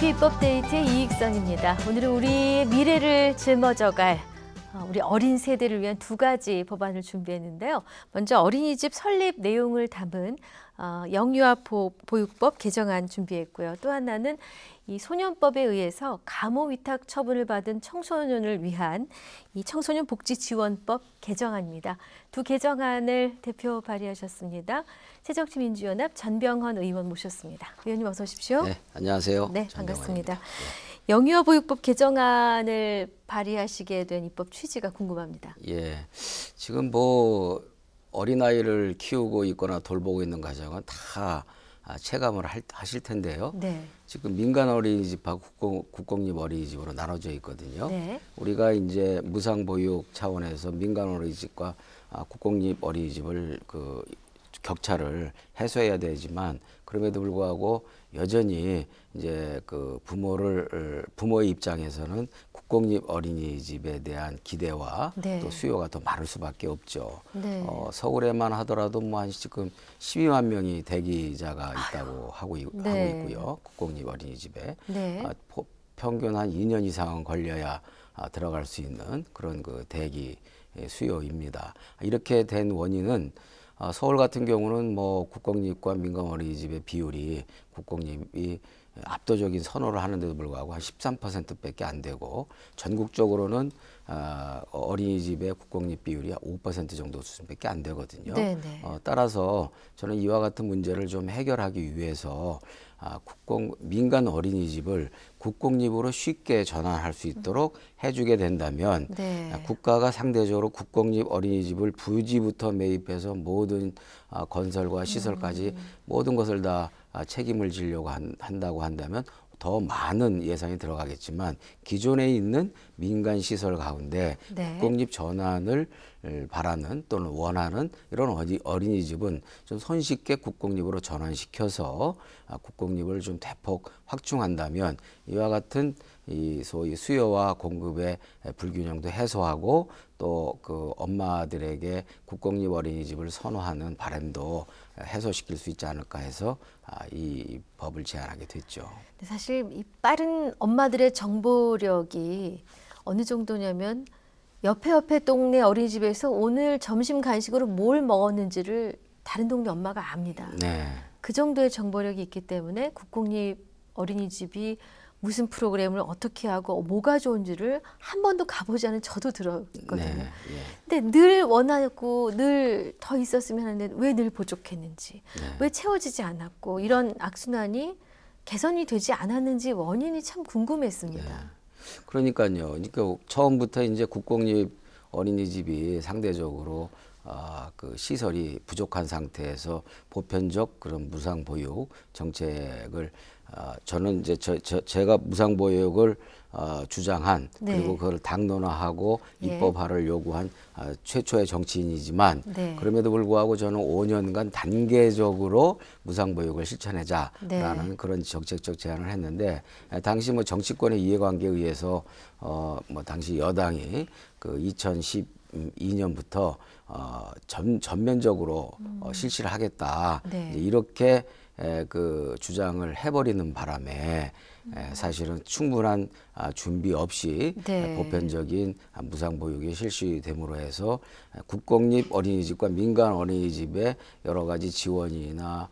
AP 입법데이트의 이익선입니다. 오늘은 우리의 미래를 짊어져갈 우리 어린 세대를 위한 두 가지 법안을 준비했는데요. 먼저 어린이집 설립 내용을 담은 영유아보육법 개정안 준비했고요. 또 하나는 이 소년법에 의해서 감호 위탁 처분을 받은 청소년을 위한 이 청소년 복지 지원법 개정안입니다. 두 개정안을 대표 발의하셨습니다. 새정치민주연합 전병헌 의원 모셨습니다. 의원님 어서 오십시오. 네, 안녕하세요. 네, 반갑습니다. 영유아보육법 개정안을 발의하시게 된 입법 취지가 궁금합니다. 예, 지금 뭐 어린아이를 키우고 있거나 돌보고 있는 가정은 다 체감을 하실 텐데요. 네. 지금 민간 어린이집하고 국공립 어린이집으로 나눠져 있거든요. 네. 우리가 이제 무상보육 차원에서 민간 어린이집과 국공립 어린이집을 그 격차를 해소해야 되지만 그럼에도 불구하고 여전히 이제 그 부모의 입장에서는 국공립 어린이집에 대한 기대와 네. 또 수요가 더 많을 수밖에 없죠. 네. 서울에만 하더라도 뭐 한 지금 12만 명이 대기자가 있다고 하고 있고요. 국공립 어린이집에 네. 평균 한 2년 이상은 걸려야 들어갈 수 있는 그런 그 대기 수요입니다. 이렇게 된 원인은 서울 같은 경우는 뭐 국공립과 민간 어린이집의 비율이 국공립이 압도적인 선호를 하는데도 불구하고 한 13%밖에 안 되고 전국적으로는 어린이집의 국공립 비율이 5% 정도 수준밖에 안 되거든요. 따라서 저는 이와 같은 문제를 좀 해결하기 위해서 민간 어린이집을 국공립으로 쉽게 전환할 수 있도록 해주게 된다면 국가가 상대적으로 국공립 어린이집을 부지부터 매입해서 모든 건설과 시설까지 모든 것을 다 책임을 지려고 한다고 한다면 더 많은 예산이 들어가겠지만 기존에 있는 민간 시설 가운데 국공립 전환을 바라는 또는 원하는 이런 어린이집은 좀 손쉽게 국공립으로 전환시켜서 국공립을 좀 대폭 확충한다면 이와 같은 이 소위 수요와 공급의 불균형도 해소하고 또 그 엄마들에게 국공립 어린이집을 선호하는 바람도 해소시킬 수 있지 않을까 해서 이 법을 제안하게 됐죠. 사실 이 빠른 엄마들의 정보력이 어느 정도냐면 옆에 동네 어린이집에서 오늘 점심 간식으로 뭘 먹었는지를 다른 동네 엄마가 압니다. 네. 그 정도의 정보력이 있기 때문에 국공립 어린이집이 무슨 프로그램을 어떻게 하고 뭐가 좋은지를 한 번도 가보지 않은 저도 들었거든요. 근데 늘 원하고 늘 더 있었으면 하는데 왜 늘 부족했는지, 왜 채워지지 않았고 이런 악순환이 개선이 되지 않았는지 원인이 참 궁금했습니다. 그러니까요. 그러니까 처음부터 이제 국공립 어린이집이 상대적으로 그 시설이 부족한 상태에서 보편적 그런 무상보육 정책을 저는 이제 제가 무상보육을 주장한 그리고 그걸 당론화하고 입법화를 요구한 최초의 정치인이지만 그럼에도 불구하고 저는 5년간 단계적으로 무상보육을 실천하자라는 그런 정책적 제안을 했는데 당시 뭐 정치권의 이해관계에 의해서 뭐 당시 여당이 그 2012년부터 전면적으로 실시를 하겠다 이렇게 그 주장을 해버리는 바람에 사실은 충분한 준비 없이 보편적인 무상보육이 실시됨으로 해서 국공립 어린이집과 민간 어린이집의 여러 가지 지원이나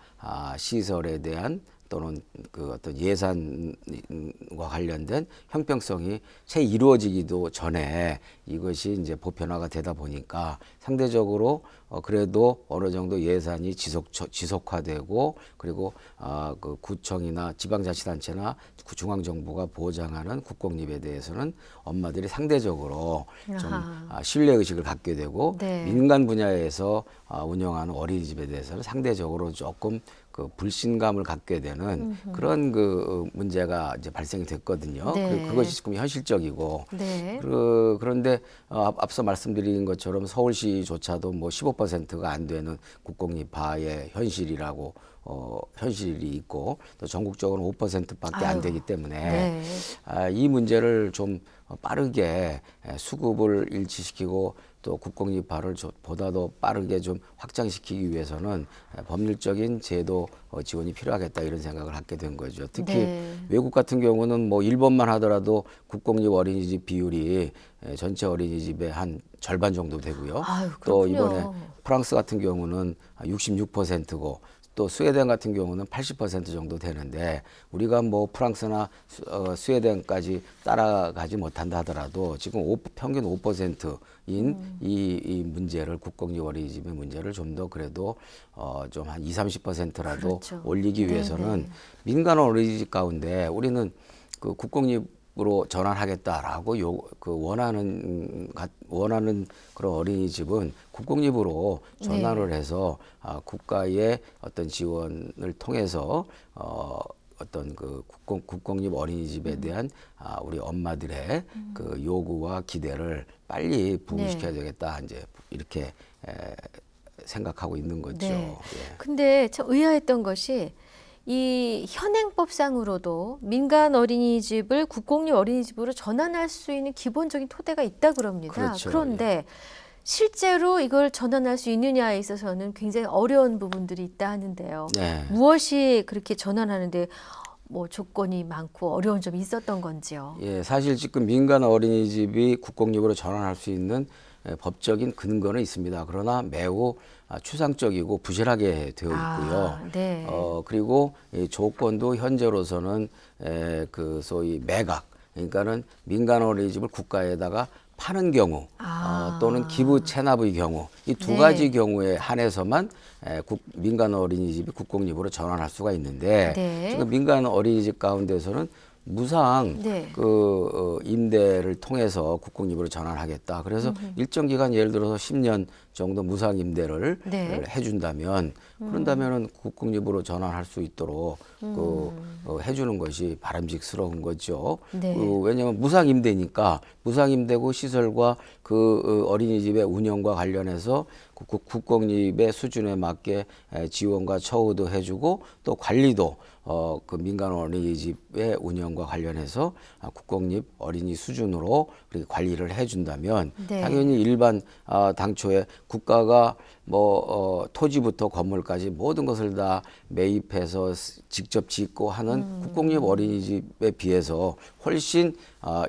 시설에 대한 또는 그 어떤 예산과 관련된 형평성이 채 이루어지기도 전에 이것이 이제 보편화가 되다 보니까 상대적으로 그래도 어느 정도 예산이 지속화되고 그리고 그 구청이나 지방자치단체나 중앙정부가 보장하는 국공립에 대해서는 엄마들이 상대적으로 좀 신뢰의식을 갖게 되고 민간 분야에서 운영하는 어린이집에 대해서는 상대적으로 조금 그 불신감을 갖게 되는 그런 그 문제가 이제 발생이 됐거든요. 그것이 지금 현실적이고 그런데 앞서 말씀드린 것처럼 서울시조차도 뭐 15%가 안 되는 국공립화의 현실이라고 현실이 있고 또 전국적으로 5%밖에 안 되기 때문에 네. 이 문제를 좀 빠르게 수급을 일치시키고 또 국공립화를 보다 더 빠르게 좀 확장시키기 위해서는 법률적인 제도 지원이 필요하겠다 이런 생각을 하게 된 거죠. 특히 네. 외국 같은 경우는 뭐 일본만 하더라도 국공립 어린이집 비율이 전체 어린이집의 한 절반 정도 되고요. 아유, 또 그렇군요. 이번에 프랑스 같은 경우는 66%고 또 스웨덴 같은 경우는 80% 정도 되는데 우리가 뭐 프랑스나 스웨덴까지 따라가지 못한다 하더라도 지금 평균 5%인 이 문제를 국공립 어린이집의 문제를 좀 더 그래도 좀 한 20-30%라도 그렇죠. 올리기 위해서는 네네. 민간 어린이집 가운데 우리는 그 국공립으로 전환하겠다라고 원하는 그런 어린이집은 국공립으로 전환을 해서 국가의 어떤 지원을 통해서 어떤 그 국공립 어린이집에 대한 우리 엄마들의 그 요구와 기대를 빨리 부응시켜야 되겠다 이제 이렇게 생각하고 있는 거죠. 네. 예. 근데 참 의아했던 것이 이 현행법상으로도 민간 어린이집을 국공립 어린이집으로 전환할 수 있는 기본적인 토대가 있다 그럽니다. 그렇죠. 그런데 실제로 이걸 전환할 수 있느냐에 있어서는 굉장히 어려운 부분들이 있다 하는데요. 네. 무엇이 그렇게 전환하는데 뭐 조건이 많고 어려운 점이 있었던 건지요? 예, 사실 지금 민간 어린이집이 국공립으로 전환할 수 있는 법적인 근거는 있습니다. 그러나 매우 추상적이고 부실하게 되어 있고요. 네. 그리고 이 조건도 현재로서는 그 소위 매각, 그러니까는 민간 어린이집을 국가에다가 파는 경우 또는 기부 체납의 경우 이 두 네. 가지 경우에 한해서만 민간 어린이집이 국공립으로 전환할 수가 있는데 네. 지금 민간 어린이집 가운데서는 무상 네. 임대를 통해서 국공립으로 전환하겠다. 그래서 일정 기간 예를 들어서 10년 정도 무상 임대를 네. 해준다면 그런다면은 국공립으로 전환할 수 있도록 해주는 것이 바람직스러운 거죠. 네. 왜냐하면 무상 임대니까 무상 임대고 시설과 그 어린이집의 운영과 관련해서 국공립의 수준에 맞게 지원과 처우도 해주고 또 관리도 그 민간 어린이집의 운영과 관련해서 국공립 어린이 수준으로 그렇게 관리를 해준다면 네. 당연히 일반 당초에 국가가 뭐 토지부터 건물까지 모든 것을 다 매입해서 직접 짓고 하는 국공립 어린이집에 비해서 훨씬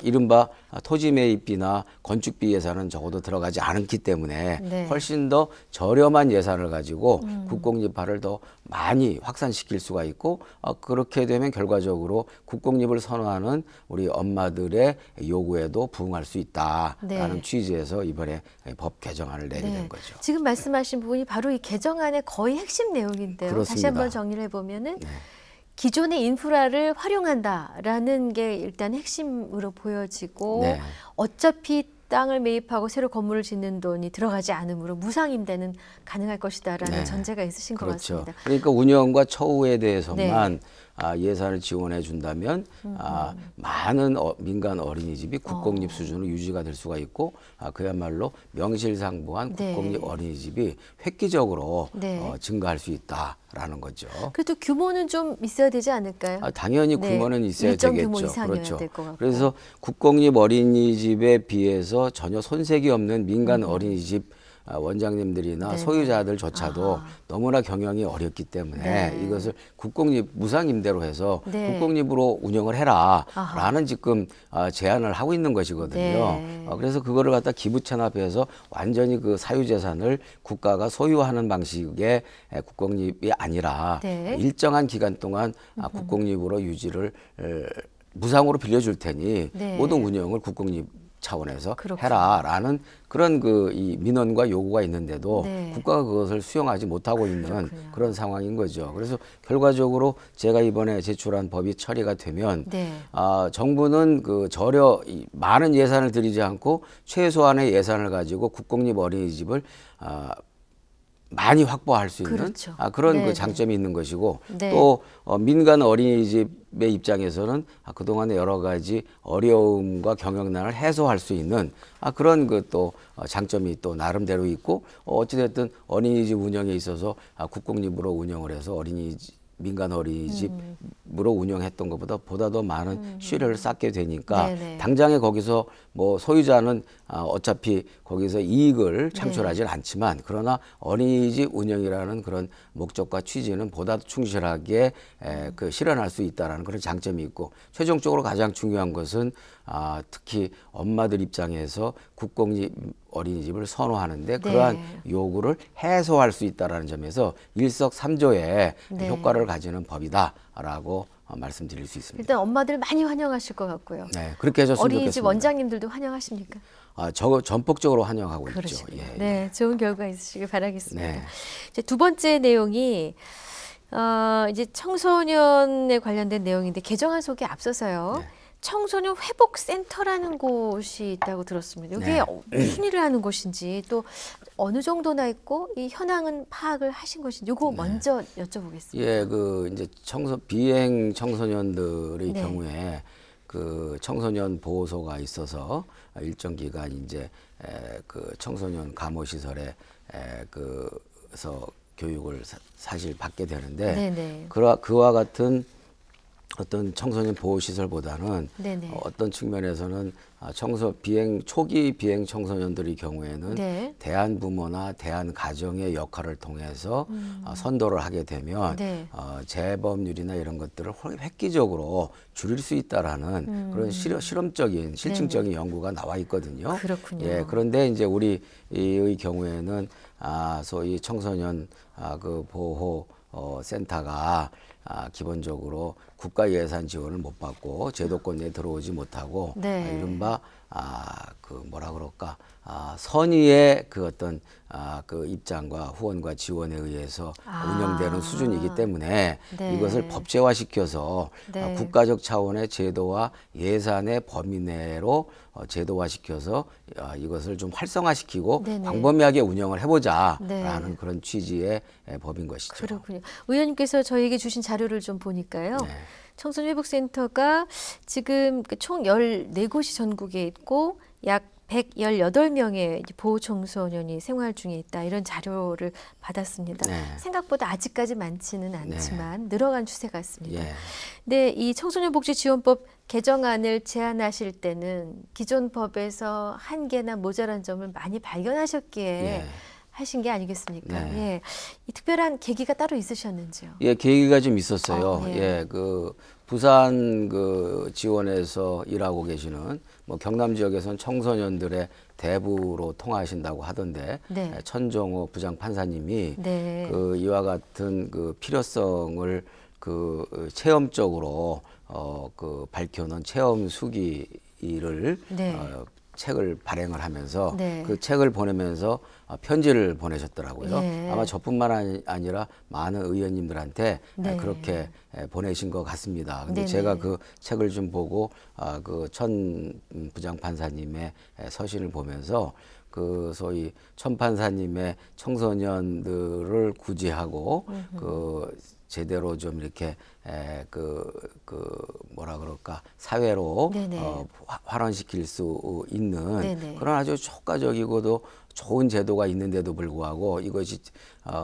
이른바 토지 매입비나 건축비 예산은 적어도 들어가지 않기 때문에 네. 훨씬 더 저렴한 예산을 가지고 국공립화를 더 많이 확산시킬 수가 있고 그렇게 되면 결과적으로 국공립을 선호하는 우리 엄마들의 요구에도 부응할 수 있다라는 네. 취지에서 이번에 법 개정안을 내게 네. 된 거죠. 지금 말씀하신 부분이 바로 이 개정안의 거의 핵심 내용인데요. 다시 그렇습니다. 한번 정리를 해보면은 기존의 인프라를 활용한다라는 게 일단 핵심으로 보여지고 네. 어차피 땅을 매입하고 새로 건물을 짓는 돈이 들어가지 않으므로 무상 임대는 가능할 것이다라는 네. 전제가 있으신 것 그렇죠. 같습니다. 그러니까 운영과 처우에 대해서만 예산을 지원해 준다면 많은 민간 어린이집이 국공립 수준으로 유지가 될 수가 있고 그야말로 명실상부한 네. 국공립 어린이집이 획기적으로 네. 증가할 수 있다라는 거죠. 그래도 규모는 좀 있어야 되지 않을까요? 당연히 네. 규모는 있어야 일정 되겠죠. 규모 이상이어야 그렇죠. 될 것 같고. 그래서 국공립 어린이집에 비해서 전혀 손색이 없는 민간 어린이집 원장님들이나 네. 소유자들조차도 너무나 경영이 어렵기 때문에 네. 이것을 국공립 무상 임대로 해서 네. 국공립으로 운영을 해라라는 아하. 지금 제안을 하고 있는 것이거든요. 네. 그래서 그거를 갖다 기부 체납해서 완전히 그 사유재산을 국가가 소유하는 방식의 국공립이 아니라 네. 일정한 기간 동안 국공립으로 유지를 무상으로 빌려줄 테니 네. 모든 운영을 국공립 차원에서 그렇군요. 해라라는 그런 이 민원과 요구가 있는데도 네. 국가가 그것을 수용하지 못하고 있는 그렇군요. 그런 상황인 거죠. 그래서 결과적으로 제가 이번에 제출한 법이 처리가 되면 네. 정부는 많은 예산을 들이지 않고 최소한의 예산을 가지고 국공립 어린이집을 많이 확보할 수 있는 그렇죠. 그런 네네. 그 장점이 있는 것이고 네. 또 민간 어린이집의 입장에서는 그동안의 여러 가지 어려움과 경영난을 해소할 수 있는 그런 그 또 장점이 또 나름대로 있고 어찌됐든 어린이집 운영에 있어서 국공립으로 운영을 해서 민간 어린이집으로 운영했던 것보다 더 많은 수혜를 쌓게 되니까 네네. 당장에 거기서 뭐 소유자는 어차피 거기서 이익을 창출하지는 않지만 그러나 어린이집 운영이라는 그런 목적과 취지는 보다 더 충실하게 그 실현할 수 있다라는 그런 장점이 있고 최종적으로 가장 중요한 것은 특히 엄마들 입장에서 국공립 어린이집을 선호하는데 그러한 요구를 해소할 수 있다라는 점에서 일석삼조의 효과를 가지는 법이다라고 말씀드릴 수 있습니다. 일단 엄마들 많이 환영하실 것 같고요. 네, 그렇게 해줬으면 어린이집 좋겠습니다. 원장님들도 환영하십니까? 전폭적으로 환영하고 그렇죠. 있죠. 예, 네, 좋은 결과 있으시길 바라겠습니다. 네. 이제 두 번째 내용이 이제 청소년에 관련된 내용인데 개정안 소개 앞서서요. 네. 청소년 회복센터라는 곳이 있다고 들었습니다. 이게 무슨 일을 하는 곳인지 또 어느 정도나 있고 이 현황은 파악을 하신 것인지 이거 먼저 여쭤보겠습니다. 예, 그 이제 비행 청소년들의 네. 경우에 그 청소년 보호소가 있어서 일정 기간 이제 그 청소년 감호 시설에 그서 교육을 사실 받게 되는데 네네. 그와 같은 어떤 청소년 보호 시설보다는 네네. 어떤 측면에서는 초기 비행 청소년들의 경우에는 네. 대한부모나 대한가정의 역할을 통해서 선도를 하게 되면 네. 재범률이나 이런 것들을 획기적으로 줄일 수 있다라는 그런 실험적인 실증적인 연구가 나와 있거든요. 그렇군요. 예, 그런데 이제 우리의 경우에는 소위 청소년 그 보호 센터가 기본적으로 국가 예산 지원을 못 받고 제도권 내에 들어오지 못하고 네. 이른바 그 뭐라 그럴까 선의의 그 어떤 그 입장과 후원과 지원에 의해서 운영되는 수준이기 때문에 네. 이것을 법제화시켜서 네. 국가적 차원의 제도와 예산의 범위 내로 제도화시켜서 이것을 좀 활성화시키고 네네. 광범위하게 운영을 해보자라는 네. 그런 취지의 법인 것이죠. 그렇군요. 의원님께서 저희에게 주신 자료를 좀 보니까요. 네. 청소년회복센터가 지금 총 14곳이 전국에 있고 약 118명의 보호 청소년이 생활 중에 있다. 이런 자료를 받았습니다. 네. 생각보다 아직까지 많지는 않지만 늘어간 추세 같습니다. 예. 근데 이 청소년복지지원법 개정안을 제안하실 때는 기존 법에서 한계나 모자란 점을 많이 발견하셨기에 예. 하신 게 아니겠습니까? 네. 예. 이 특별한 계기가 따로 있으셨는지요? 예, 계기가 좀 있었어요. 예. 예, 그 부산 그 지원에서 일하고 계시는 뭐 경남 지역에서는 청소년들의 대부로 통하신다고 하던데 네. 천정호 부장 판사님이 네. 그 이와 같은 그 필요성을 그 체험적으로 그 밝혀놓은 체험 수기를 네. 책을 발행을 하면서 네. 그 책을 보내면서 편지를 보내셨더라고요. 예. 아마 저뿐만 아니라 많은 의원님들한테 네. 그렇게 보내신 것 같습니다. 근데 네네. 제가 그 책을 좀 보고 그 천 부장 판사님의 서신을 보면서 그 소위 천 판사님의 청소년들을 구제하고 그 제대로 좀 이렇게 그 뭐라 그럴까 사회로 네네. 활원시킬 수 있는 네네. 그런 아주 효과적이고도 좋은 제도가 있는데도 불구하고 이것이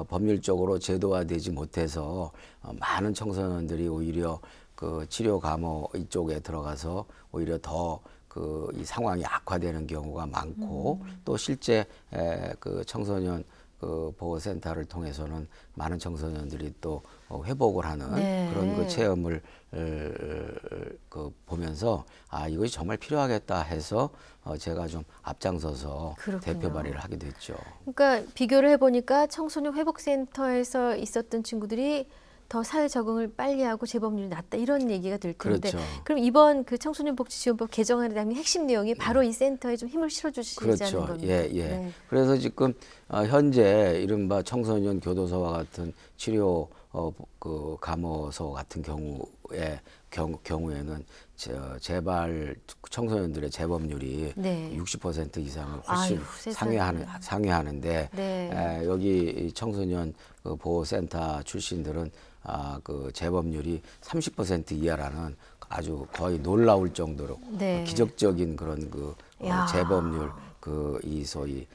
법률적으로 제도화되지 못해서 많은 청소년들이 오히려 그 치료 감호 이쪽에 들어가서 오히려 더 그 이 상황이 악화되는 경우가 많고 또 실제 그 청소년 그 보호센터를 통해서는 많은 청소년들이 또 회복을 하는 네. 그런 그 체험을 그 보면서 이것이 정말 필요하겠다 해서 제가 좀 앞장서서 그렇군요. 대표 발의를 하게 됐죠. 그러니까 비교를 해보니까 청소년 회복센터에서 있었던 친구들이 더 사회 적응을 빨리 하고 재범률이 낮다 이런 얘기가 들 텐데 그렇죠. 그럼 이번 그 청소년복지지원법 개정안에 담긴 핵심 내용이 바로 이 센터에 좀 힘을 실어주시자는 그렇죠. 겁니다. 예. 네. 그래서 지금 현재 이른바 청소년 교도소와 같은 치료 그 감호소 같은 경우에는 재발 청소년들의 재범률이 네. 60% 이상을 훨씬 세상에. 상회하는데 네. 여기 청소년 그 보호센터 출신들은 그 재범률이 30% 이하라는 아주 거의 놀라울 정도로 네. 기적적인 그런 그 재범률 이 소위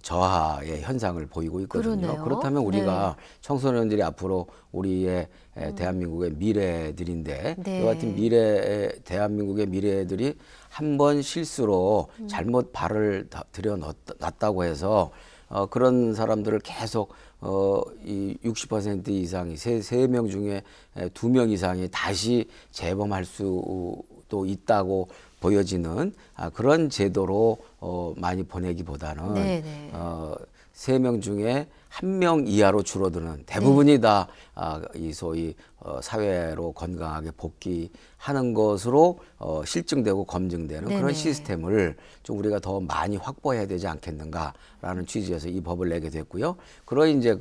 저하의 현상을 보이고 있거든요. 그러네요. 그렇다면 우리가 청소년들이 앞으로 우리의 대한민국의 미래들인데 네. 이와 같은 대한민국의 미래들이 한 번 실수로 잘못 발을 들여놨다고 해서 그런 사람들을 계속 이 60% 이상이 세 명 중에 2명 이상이 다시 재범할 수도 있다고 보여지는 그런 제도로 많이 보내기보다는 3명 중에 1명 이하로 줄어드는 대부분이 다 이 소위 사회로 건강하게 복귀하는 것으로 실증되고 검증되는 그런 시스템을 좀 우리가 더 많이 확보해야 되지 않겠는가라는 취지에서 이 법을 내게 됐고요. 이제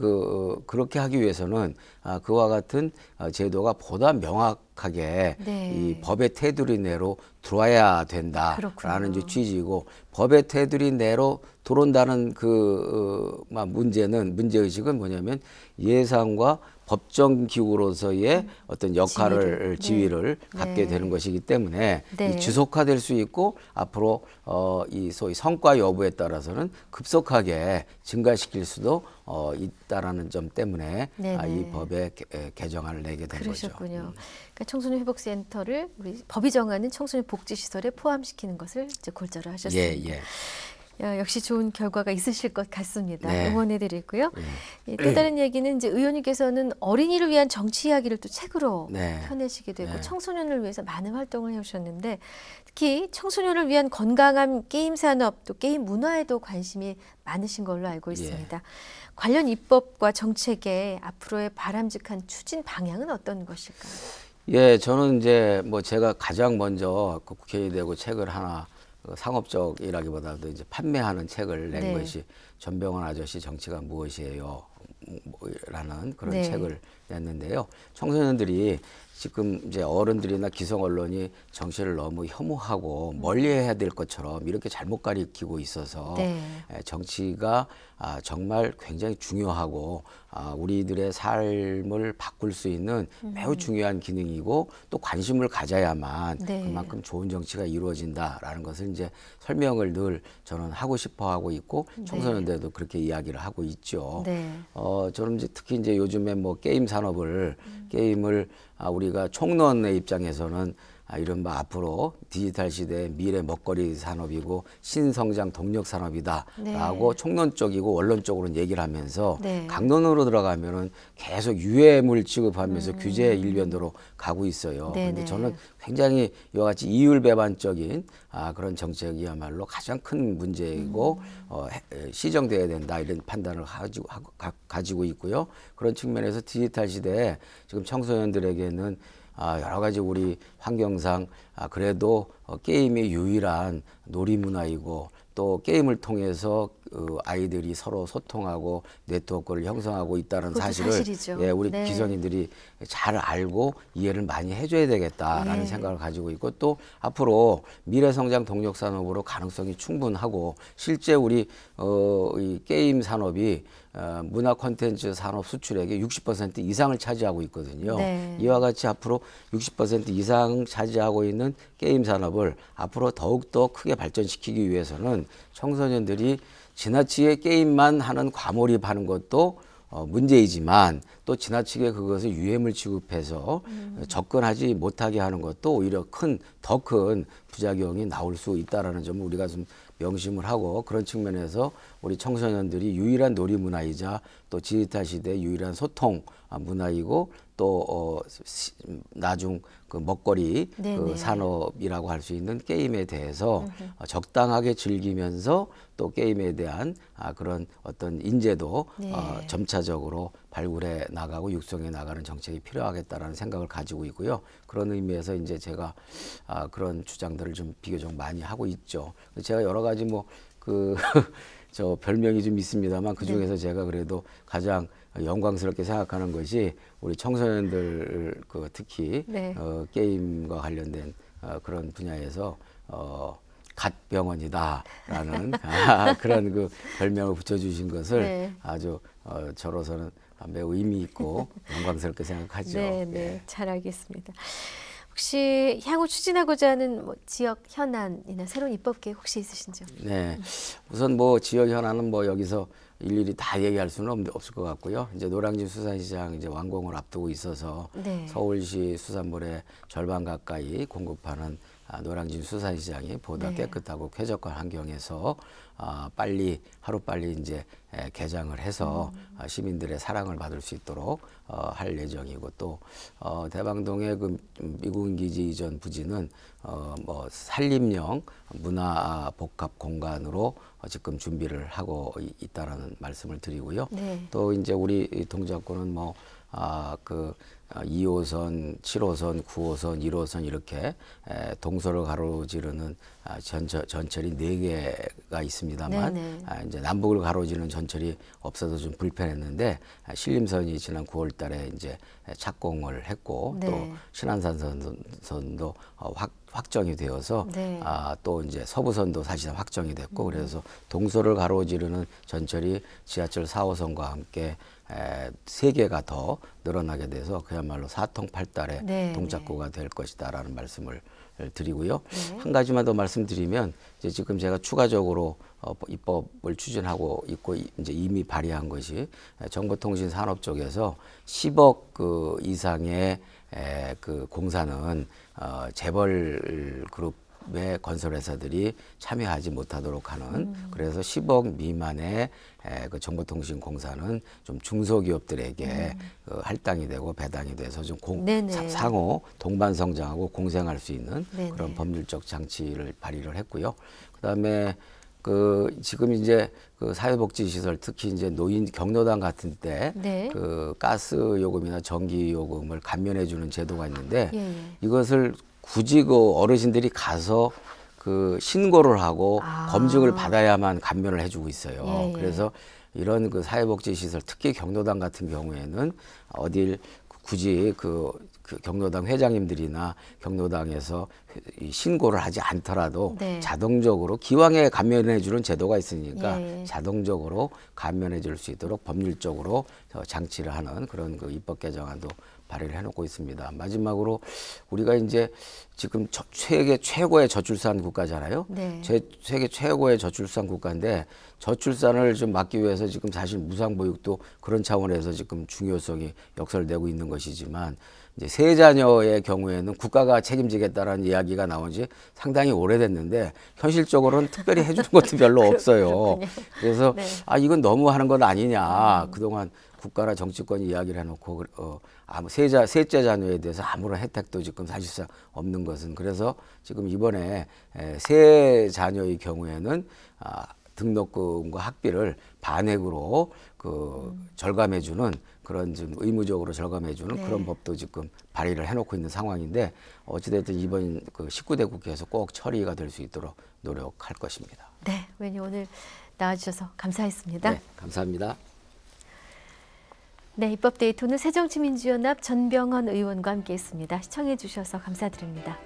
그렇게 하기 위해서는 그와 같은 제도가 보다 명확하게 이 법의 테두리 내로 들어와야 된다라는 이제 취지이고, 법의 테두리 내로 들어온다는 문제의식은 뭐냐면 예산과 법정 기구로서의 어떤 역할을 지위를 갖게 되는 것이기 때문에 이 지속화될 수 있고 앞으로 이 소위 성과 여부에 따라서는 급속하게 증가시킬 수도 있다라는 점 때문에 이 법의 개정안을 내게 된 거죠. 그러셨군요. 그러니까 청소년 회복센터를 우리 법이 정하는 청소년 복지시설에 포함시키는 것을 이제 골자로 하셨습니다. 역시 좋은 결과가 있으실 것 같습니다. 응원해드리고요. 또 다른 얘기는 이제 의원님께서는 어린이를 위한 정치 이야기를 또 책으로 펴내시게 되고 청소년을 위해서 많은 활동을 해오셨는데 특히 청소년을 위한 건강한 게임 산업 또 게임 문화에도 관심이 많으신 걸로 알고 있습니다. 관련 입법과 정책의 앞으로의 바람직한 추진 방향은 어떤 것일까요? 저는 이제 제가 가장 먼저 국회의원이 되고 책을 하나 상업적이라기보다도 이제 판매하는 책을 낸 것이 전병헌 아저씨 정치가 무엇이에요? 라는 그런 책을 냈는데요. 청소년들이 지금 이제 어른들이나 기성 언론이 정치를 너무 혐오하고 멀리해야 될 것처럼 이렇게 잘못 가리키고 있어서 정치가 정말 굉장히 중요하고 우리들의 삶을 바꿀 수 있는 매우 중요한 기능이고 또 관심을 가져야만 그만큼 좋은 정치가 이루어진다라는 것을 이제 설명을 늘 저는 하고 싶어 하고 있고 청소년들도 그렇게 이야기를 하고 있죠. 저는 이제 특히 이제 요즘에 게임 산업을 게임을 우리가 총론의 입장에서는 이른바 앞으로 디지털 시대의 미래 먹거리 산업이고 신성장 동력 산업이다라고 총론적이고 원론적으로는 얘기를 하면서 강론으로 들어가면은 계속 유해물 취급하면서 규제 일변도로 가고 있어요. 그런데 저는 굉장히 이와 같이 이율배반적인 그런 정책이야말로 가장 큰 문제이고 시정돼야 된다 이런 판단을 가지고 있고요. 그런 측면에서 디지털 시대에 지금 청소년들에게는 여러 가지 우리 환경상 그래도 게임이 유일한 놀이 문화이고 또 게임을 통해서 아이들이 서로 소통하고 네트워크를 형성하고 있다는 사실을 우리 기성인들이 잘 알고 이해를 많이 해줘야 되겠다라는 생각을 가지고 있고 또 앞으로 미래성장 동력 산업으로 가능성이 충분하고 실제 우리 이 게임 산업이 문화 콘텐츠 산업 수출액의 60% 이상을 차지하고 있거든요. 이와 같이 앞으로 60% 이상 차지하고 있는 게임 산업을 앞으로 더욱더 크게 발전시키기 위해서는 청소년들이 지나치게 게임만 하는 과몰입하는 것도 문제이지만 또 지나치게 그것을 유해물 취급해서 접근하지 못하게 하는 것도 오히려 더 큰 부작용이 나올 수 있다라는 점을 우리가 좀 명심을 하고 그런 측면에서 우리 청소년들이 유일한 놀이 문화이자 또 디지털 시대의 유일한 소통 문화이고 또 나중 그 먹거리 그 산업이라고 할 수 있는 게임에 대해서 적당하게 즐기면서 또 게임에 대한 그런 어떤 인재도 점차적으로 발굴해 나가고 육성해 나가는 정책이 필요하겠다라는 생각을 가지고 있고요. 그런 의미에서 이제 제가 그런 주장들을 좀 비교적 많이 하고 있죠. 제가 여러 가지 저 별명이 좀 있습니다만 그 중에서 제가 그래도 가장 영광스럽게 생각하는 것이 우리 청소년들 그 특히 네. 게임과 관련된 그런 분야에서 갓병원이다라는 그런 그 별명을 붙여주신 것을 네. 아주 저로서는 매우 의미 있고 영광스럽게 생각하죠. 네, 네, 예. 잘 알겠습니다. 혹시 향후 추진하고자 하는 뭐 지역 현안이나 새로운 입법 계획 혹시 있으신지요? 네, 우선 뭐 지역 현안은 뭐 여기서 일일이 다 얘기할 수는 없을 것 같고요. 이제 노량진 수산시장 이제 완공을 앞두고 있어서 네. 서울시 수산물의 절반 가까이 공급하는 노량진 수산시장이 보다 네. 깨끗하고 쾌적한 환경에서 빨리 하루빨리 이제 개장을 해서 시민들의 사랑을 받을 수 있도록 할 예정이고 또 대방동의 그 미군 기지 이전 부지는 뭐 산림형 문화 복합 공간으로 지금 준비를 하고 있다라는 말씀을 드리고요. 네. 또 이제 우리 동작구는 뭐 그 2호선, 7호선, 9호선, 1호선 이렇게 동서를 가로지르는 전철이 4개가 있습니다만 이제 남북을 가로지르는 전철이 없어서 좀 불편했는데 신림선이 지난 9월 달에 이제 착공을 했고 네. 또 신안산선도 확정이 되어서 네. 또 이제 서부선도 사실상 확정이 됐고 그래서 동서를 가로지르는 전철이 지하철 4호선과 함께 3개가 더 늘어나게 돼서 그야말로 사통팔달의 네, 동작구가 될 것이다라는 말씀을 드리고요. 네. 한 가지만 더 말씀드리면 이제 지금 제가 추가적으로 입법을 추진하고 있고 이제 이미 발의한 것이 정보통신산업 쪽에서 10억 그 이상의 그 공사는 재벌 그룹의 건설회사들이 참여하지 못하도록 하는 그래서 10억 미만의 그 정보통신 공사는 좀 중소기업들에게 그 할당이 되고 배당이 돼서 좀 상호 동반 성장하고 공생할 수 있는 네네. 그런 법률적 장치를 발의를 했고요. 그다음에 그 지금 이제 그 사회복지시설 특히 이제 노인 경로당 같은 때 네. 그 가스 요금이나 전기 요금을 감면해 주는 제도가 있는데 예. 이것을 굳이 그 어르신들이 가서 그 신고를 하고 검증을 받아야만 감면을 해주고 있어요. 예. 그래서 이런 그 사회복지시설 특히 경로당 같은 경우에는 어딜 굳이 그 경로당 회장님들이나 경로당에서 신고를 하지 않더라도 네. 자동적으로 기왕에 감면해 주는 제도가 있으니까 예. 자동적으로 감면해 줄 수 있도록 법률적으로 장치를 하는 그런 그 입법 개정안도 발의를 해놓고 있습니다. 마지막으로 우리가 이제 지금 세계 최고의 저출산 국가잖아요. 네. 세계 최고의 저출산 국가인데 저출산을 좀 막기 위해서 지금 사실 무상보육도 그런 차원에서 지금 중요성이 역설되고 있는 것이지만 이제 세 자녀의 경우에는 국가가 책임지겠다라는 이야기가 나온 지 상당히 오래됐는데 현실적으로는 특별히 해주는 것도 별로 없어요. 그래서 네. 이건 너무 하는 건 아니냐. 그동안 국가나 정치권이 이야기를 해놓고 셋째 자녀에 대해서 아무런 혜택도 지금 사실상 없는 것은 그래서 지금 이번에 세 자녀의 경우에는 등록금과 학비를 반액으로 그 절감해주는 그런 좀 의무적으로 절감해주는 네. 그런 법도 지금 발의를 해놓고 있는 상황인데 어찌됐든 이번 그 19대 국회에서 꼭 처리가 될 수 있도록 노력할 것입니다. 네, 의원님 오늘 나와주셔서 감사했습니다. 네, 감사합니다. 네, 입법데이터는 새정치민주연합 전병헌 의원과 함께했습니다. 시청해 주셔서 감사드립니다.